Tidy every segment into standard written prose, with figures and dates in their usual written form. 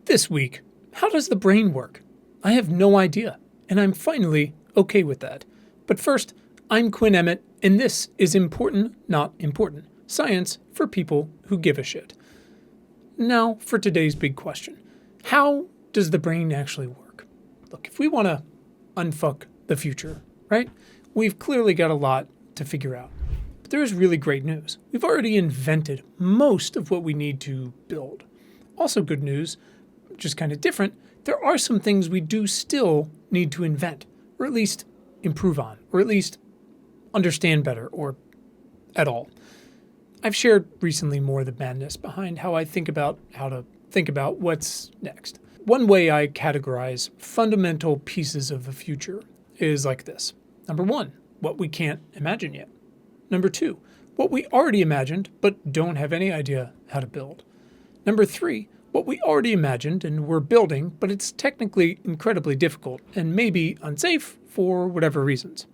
This week, how does the brain work? I have no idea, and I'm finally okay with that. But first, I'm Quinn Emmett, and this is Important Not Important, science for people who give a shit. Now, for today's big question. How does the brain actually work? Look, if we want to unfuck the future, right? We've clearly got a lot to figure out. But there is really great news. We've already invented most of what we need to build. Also good news, just kind of different, there are some things we do still need to invent, or at least improve on, or at least understand better, or at all. I've shared recently more of the madness behind how to think about what's next. One way I categorize fundamental pieces of the future is like this. Number one, what we can't imagine yet. Number two, what we already imagined but don't have any idea how to build. Number three, what we already imagined and we're building, but it's technically incredibly difficult and maybe unsafe for whatever reasons.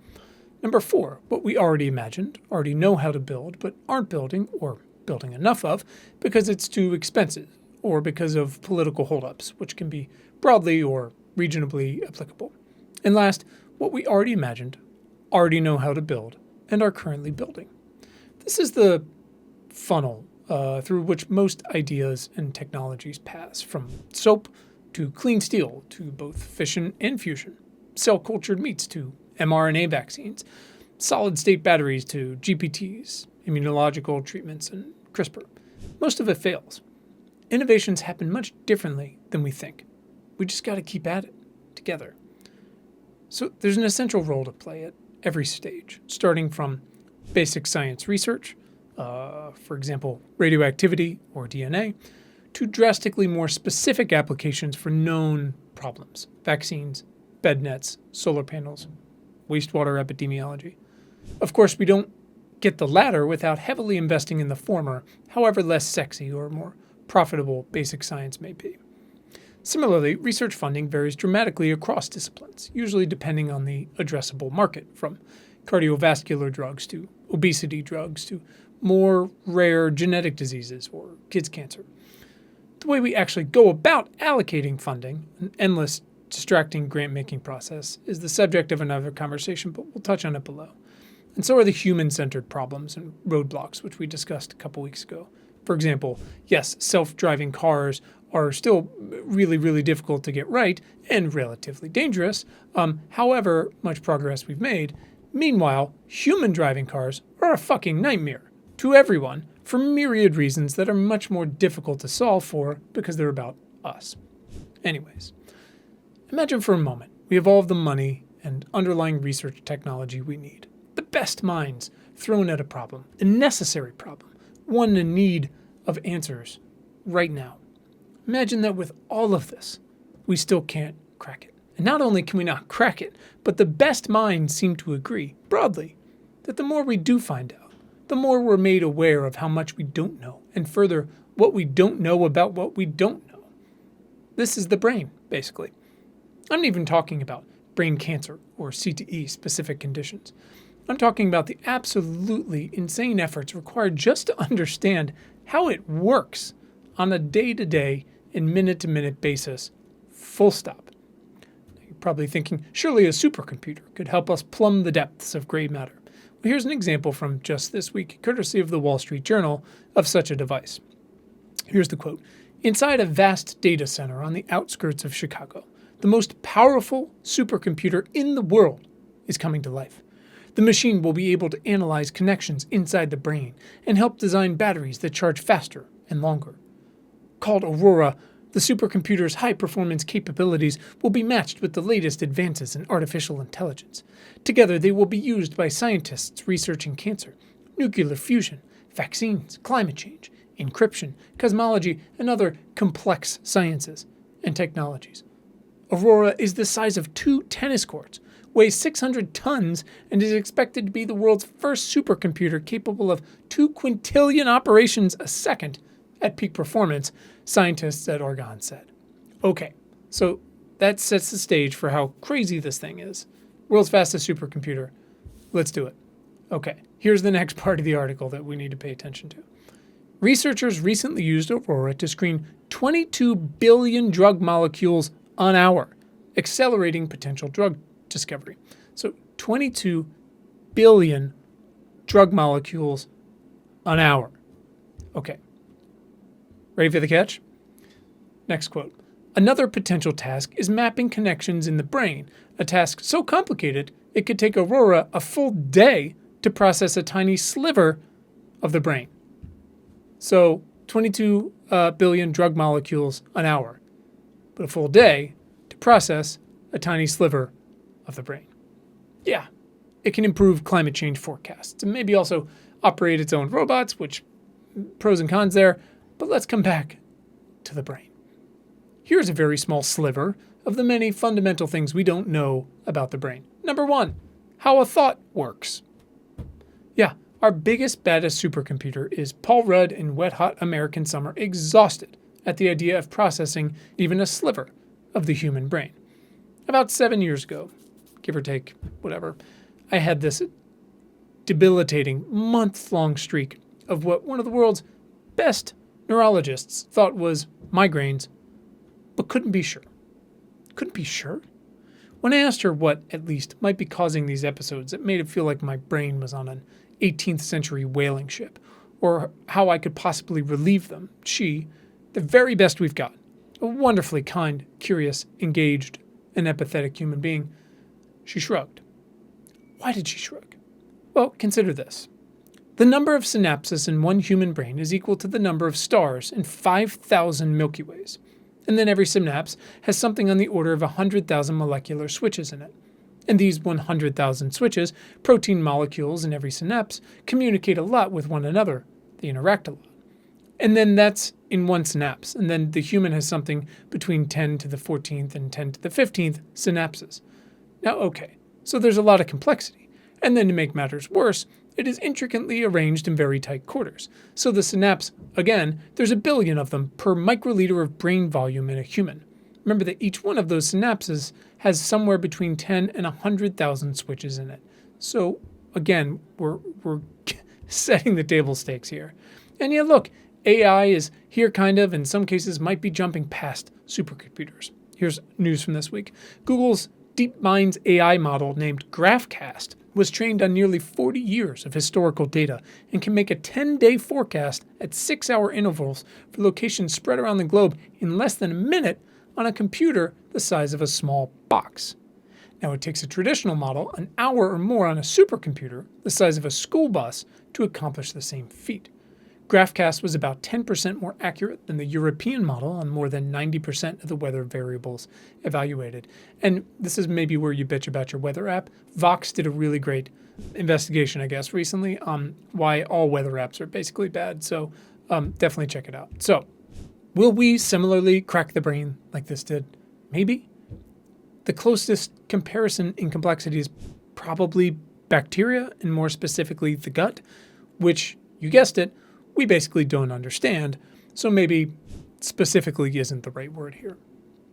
Number four, what we already imagined, already know how to build, but aren't building or building enough of because it's too expensive or because of political holdups, which can be broadly or regionally applicable. And last, what we already imagined, already know how to build, and are currently building. This is the funnel through which most ideas and technologies pass, from soap to clean steel to both fission and fusion, cell-cultured meats to mRNA vaccines, solid-state batteries to GPTs, immunological treatments, and CRISPR. Most of it fails. Innovations happen much differently than we think. We just got to keep at it together. So there's an essential role to play at every stage, starting from basic science research, for example, radioactivity or DNA, to drastically more specific applications for known problems, vaccines, bed nets, solar panels, wastewater epidemiology. Of course, we don't get the latter without heavily investing in the former, however less sexy or more profitable basic science may be. Similarly, research funding varies dramatically across disciplines, usually depending on the addressable market, from cardiovascular drugs to obesity drugs to more rare genetic diseases or kids' cancer. The way we actually go about allocating funding, an endless, distracting grant-making process, is the subject of another conversation, but we'll touch on it below. And so are the human-centered problems and roadblocks, which we discussed a couple weeks ago. For example, yes, self-driving cars are still really, really difficult to get right and relatively dangerous. However much progress we've made, meanwhile, human driving cars are a fucking nightmare to everyone for myriad reasons that are much more difficult to solve for because they're about us. Anyways, imagine for a moment we have all of the money and underlying research technology we need. The best minds thrown at a problem, a necessary problem, one in need of answers right now. Imagine that with all of this, we still can't crack it. And not only can we not crack it, but the best minds seem to agree, broadly, that the more we do find out, the more we're made aware of how much we don't know, and further, what we don't know about what we don't know. This is the brain, basically. I'm not even talking about brain cancer or CTE specific conditions. I'm talking about the absolutely insane efforts required just to understand how it works on a day-to-day and minute-to-minute basis, full stop. You're probably thinking, surely a supercomputer could help us plumb the depths of gray matter. Well, here's an example from just this week, courtesy of the Wall Street Journal, of such a device. Here's the quote. Inside a vast data center on the outskirts of Chicago, the most powerful supercomputer in the world is coming to life. The machine will be able to analyze connections inside the brain and help design batteries that charge faster and longer. Called Aurora, the supercomputer's high-performance capabilities will be matched with the latest advances in artificial intelligence. Together, they will be used by scientists researching cancer, nuclear fusion, vaccines, climate change, encryption, cosmology, and other complex sciences and technologies. Aurora is the size of 2 tennis courts, weighs 600 tons, and is expected to be the world's first supercomputer capable of 2 quintillion operations a second at peak performance, scientists at Argonne said. Okay, so that sets the stage for how crazy this thing is. World's fastest supercomputer. Let's do it. Okay, here's the next part of the article that we need to pay attention to. Researchers recently used Aurora to screen 22 billion drug molecules an hour, accelerating potential drug discovery. So 22 billion drug molecules an hour. Okay. Ready for the catch? Next quote. Another potential task is mapping connections in the brain, a task so complicated it could take Aurora a full day to process a tiny sliver of the brain. So 22 billion drug molecules an hour, but a full day to process a tiny sliver of the brain. Yeah, it can improve climate change forecasts and maybe also operate its own robots, which pros and cons there, but let's come back to the brain. Here's a very small sliver of the many fundamental things we don't know about the brain. Number 1, how a thought works. Yeah, our biggest, baddest supercomputer is Paul Rudd in Wet Hot American Summer, exhausted at the idea of processing even a sliver of the human brain. About 7 years ago, give or take, whatever, I had this debilitating month-long streak of what one of the world's best neurologists thought was migraines, but couldn't be sure. Couldn't be sure? When I asked her what, at least, might be causing these episodes, it made it feel like my brain was on an 18th century whaling ship, or how I could possibly relieve them. She, the very best we've got, a wonderfully kind, curious, engaged, and empathetic human being, she shrugged. Why did she shrug? Well, consider this. The number of synapses in one human brain is equal to the number of stars in 5,000 Milky Ways. And then every synapse has something on the order of 100,000 molecular switches in it. And these 100,000 switches, protein molecules in every synapse, communicate a lot with one another. They interact a lot. And then that's in one synapse. And then the human has something between 10 to the 14th and 10 to the 15th synapses. Now, okay, so there's a lot of complexity. And then to make matters worse, it is intricately arranged in very tight quarters. So the synapse, again, there's a billion of them per microliter of brain volume in a human. Remember that each one of those synapses has somewhere between 10 and 100,000 switches in it. So again, we're setting the table stakes here. And yeah, look, AI is here kind of, in some cases might be jumping past supercomputers. Here's news from this week. Google's DeepMind's AI model named GraphCast was trained on nearly 40 years of historical data and can make a 10-day forecast at 6-hour intervals for locations spread around the globe in less than a minute on a computer the size of a small box. Now, it takes a traditional model an hour or more on a supercomputer the size of a school bus to accomplish the same feat. GraphCast was about 10% more accurate than the European model on more than 90% of the weather variables evaluated. And this is maybe where you bitch about your weather app. Vox did a really great investigation, I guess, recently on why all weather apps are basically bad. So definitely check it out. So will we similarly crack the brain like this did? Maybe. The closest comparison in complexity is probably bacteria, and more specifically the gut, which, you guessed it, we basically don't understand, so maybe specifically isn't the right word here.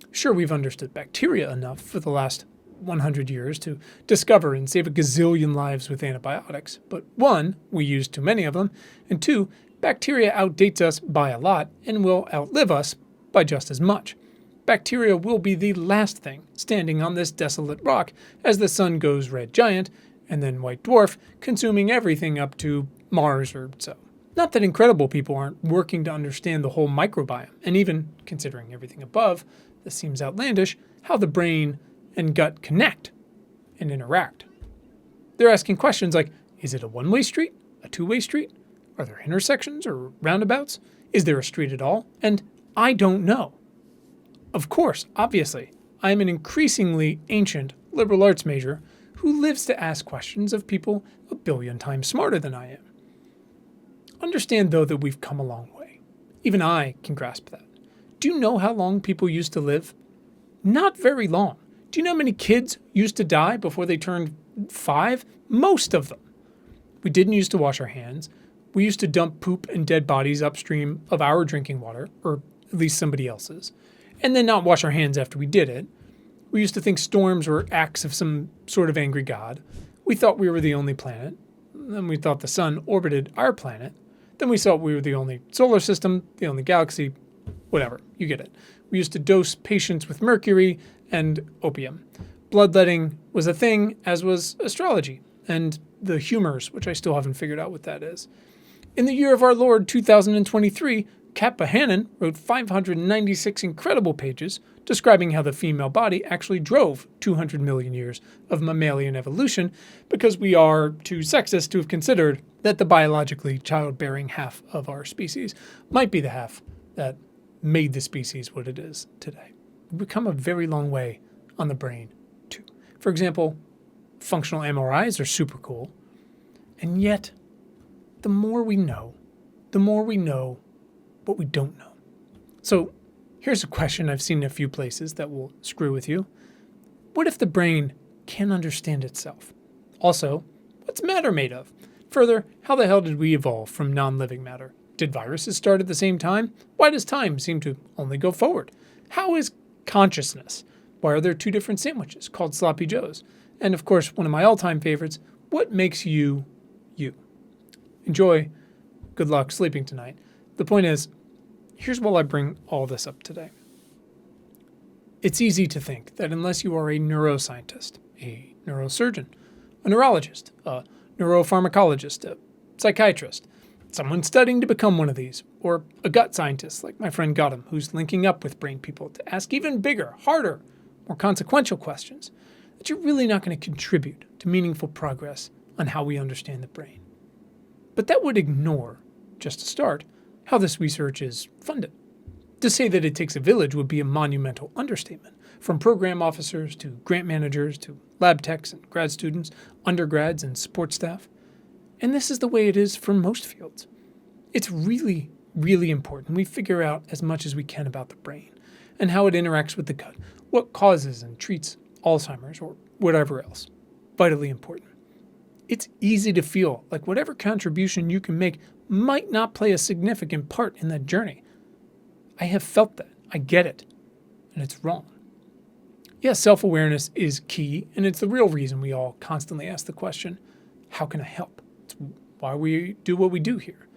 Sure, we've understood bacteria enough for the last 100 years to discover and save a gazillion lives with antibiotics, but 1, we use too many of them, and 2, bacteria outdates us by a lot and will outlive us by just as much. Bacteria will be the last thing standing on this desolate rock as the sun goes red giant and then white dwarf, consuming everything up to Mars or so. Not that incredible people aren't working to understand the whole microbiome, and even, considering everything above, this seems outlandish, how the brain and gut connect and interact. They're asking questions like, is it a one-way street? A two-way street? Are there intersections or roundabouts? Is there a street at all? And I don't know. Of course, obviously, I am an increasingly ancient liberal arts major who lives to ask questions of people a billion times smarter than I am. Understand, though, that we've come a long way. Even I can grasp that. Do you know how long people used to live? Not very long. Do you know how many kids used to die before they turned 5? Most of them. We didn't used to wash our hands. We used to dump poop and dead bodies upstream of our drinking water, or at least somebody else's, and then not wash our hands after we did it. We used to think storms were acts of some sort of angry god. We thought we were the only planet. Then we thought the sun orbited our planet. Then we thought we were the only solar system, the only galaxy, Whatever, you get it. We used to dose patients with mercury and opium. Bloodletting was a thing, as was astrology and the humors, which I still haven't figured out what that is. In the year of our Lord 2023, Kat Bohannon wrote 596 incredible pages describing how the female body actually drove 200 million years of mammalian evolution because we are too sexist to have considered that the biologically childbearing half of our species might be the half that made the species what it is today. We've come a very long way on the brain, too. For example, functional MRIs are super cool, and yet the more we know what we don't know. So here's a question I've seen in a few places that will screw with you. What if the brain can't understand itself? Also, what's matter made of? Further, how the hell did we evolve from non-living matter? Did viruses start at the same time? Why does time seem to only go forward? How is consciousness? Why are there two different sandwiches called Sloppy Joes? And of course, one of my all-time favorites, what makes you, you? Enjoy. Good luck sleeping tonight. The point is, here's why I bring all this up today. It's easy to think that unless you are a neuroscientist, a neurosurgeon, a neurologist, a neuropharmacologist, a psychiatrist, someone studying to become one of these, or a gut scientist like my friend Gautam, who's linking up with brain people to ask even bigger, harder, more consequential questions, that you're really not going to contribute to meaningful progress on how we understand the brain. But that would ignore, just to start, how this research is funded. To say that it takes a village would be a monumental understatement, from program officers to grant managers to lab techs and grad students, undergrads and support staff. And this is the way it is for most fields. It's really, really important we figure out as much as we can about the brain and how it interacts with the gut, what causes and treats Alzheimer's or whatever else. Vitally important. It's easy to feel like whatever contribution you can make might not play a significant part in that journey. I have felt that. I get it. And it's wrong. Yes, self-awareness is key, and it's the real reason we all constantly ask the question, how can I help? It's why we do what we do here.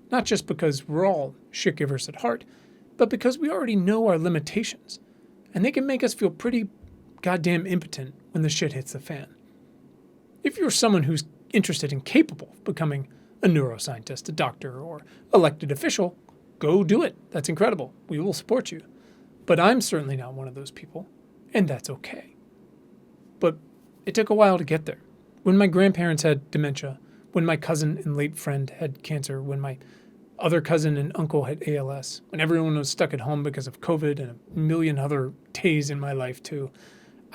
Not just because we're all shit givers at heart, but because we already know our limitations, and they can make us feel pretty goddamn impotent when the shit hits the fan. If you're someone who's interested and capable of becoming a neuroscientist, a doctor, or elected official, go do it. That's incredible. We will support you. But I'm certainly not one of those people, and that's okay. But it took a while to get there. When my grandparents had dementia, when my cousin and late friend had cancer, when my other cousin and uncle had ALS, when everyone was stuck at home because of COVID and a million other days in my life too,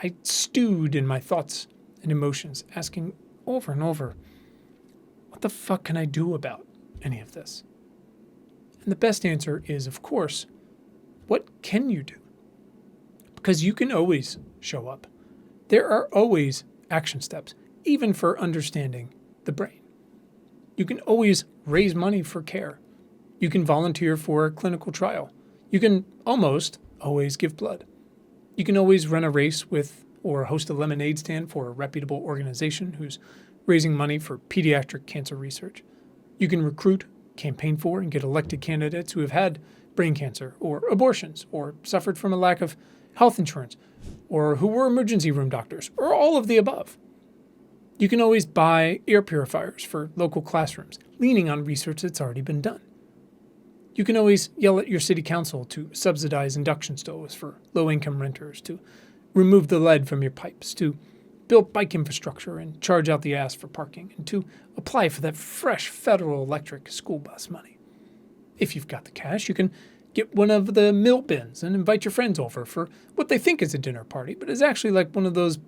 I stewed in my thoughts and emotions, asking over and over, what the fuck can I do about any of this? And the best answer is, of course, what can you do? Because you can always show up. There are always action steps, even for understanding the brain. You can always raise money for care. You can volunteer for a clinical trial. You can almost always give blood. You can always run a race with or host a lemonade stand for a reputable organization who's raising money for pediatric cancer research. You can recruit, campaign for, and get elected candidates who have had brain cancer or abortions or suffered from a lack of health insurance or who were emergency room doctors or all of the above. You can always buy air purifiers for local classrooms, leaning on research that's already been done. You can always yell at your city council to subsidize induction stoves for low-income renters, to remove the lead from your pipes, to build bike infrastructure and charge out the ass for parking, and to apply for that fresh federal electric school bus money. If you've got the cash, you can get one of the mill bins and invite your friends over for what they think is a dinner party, but is actually like one of those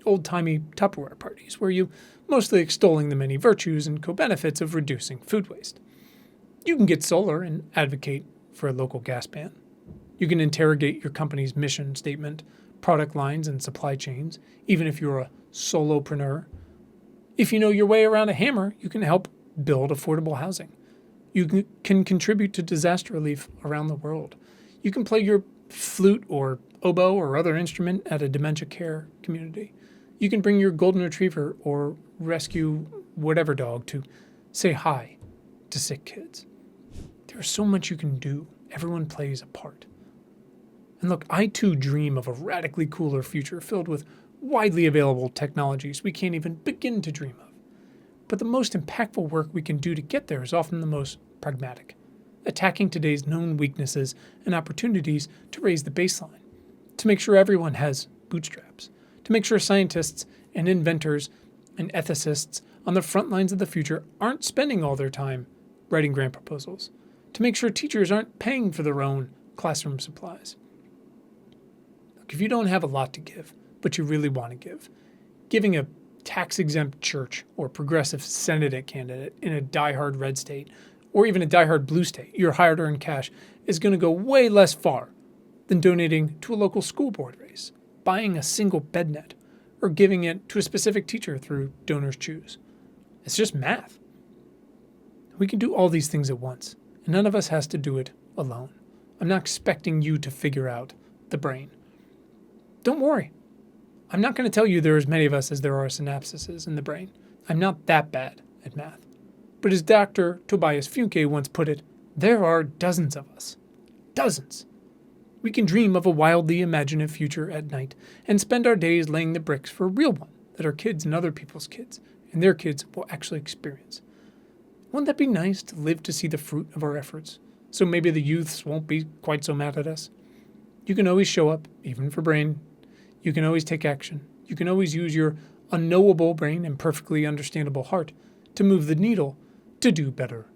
old-timey Tupperware parties where you mostly extolling the many virtues and co-benefits of reducing food waste. You can get solar and advocate for a local gas ban. You can interrogate your company's mission statement, product lines, and supply chains, even if you're a solopreneur. If you know your way around a hammer, you can help build affordable housing. You can contribute to disaster relief around the world. You can play your flute or oboe or other instrument at a dementia care community. You can bring your golden retriever or rescue whatever dog to say hi to sick kids. There's so much you can do Everyone plays a part. And look, I too dream of a radically cooler future filled with widely available technologies we can't even begin to dream of. But the most impactful work we can do to get there is often the most pragmatic, attacking today's known weaknesses and opportunities to raise the baseline, to make sure everyone has bootstraps, to make sure scientists and inventors and ethicists on the front lines of the future aren't spending all their time writing grant proposals, to make sure teachers aren't paying for their own classroom supplies. Look, if you don't have a lot to give, but you really want to give, giving a tax-exempt church or progressive Senate candidate in a diehard red state, or even a diehard blue state, your hard-earned cash is going to go way less far than donating to a local school board race, buying a single bed net, or giving it to a specific teacher through Donors Choose. It's just math. We can do all these things at once, and none of us has to do it alone. I'm not expecting you to figure out the brain. Don't worry. I'm not going to tell you there are as many of us as there are synapses in the brain. I'm not that bad at math. But as Dr. Tobias Funke once put it, there are dozens of us. Dozens. We can dream of a wildly imaginative future at night and spend our days laying the bricks for a real one that our kids and other people's kids and their kids will actually experience. Wouldn't that be nice to live to see the fruit of our efforts? So maybe the youths won't be quite so mad at us. You can always show up, even for brain. You can always take action. You can always use your unknowable brain and perfectly understandable heart to move the needle to do better.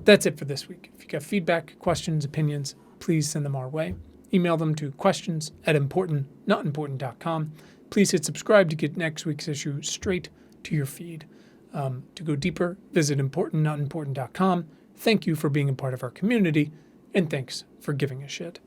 That's it for this week. If you got feedback, questions, opinions, please send them our way. Email them to questions@importantnotimportant.com. Please hit subscribe to get next week's issue straight to your feed. To go deeper, visit importantnotimportant.com. Thank you for being a part of our community, and thanks for giving a shit.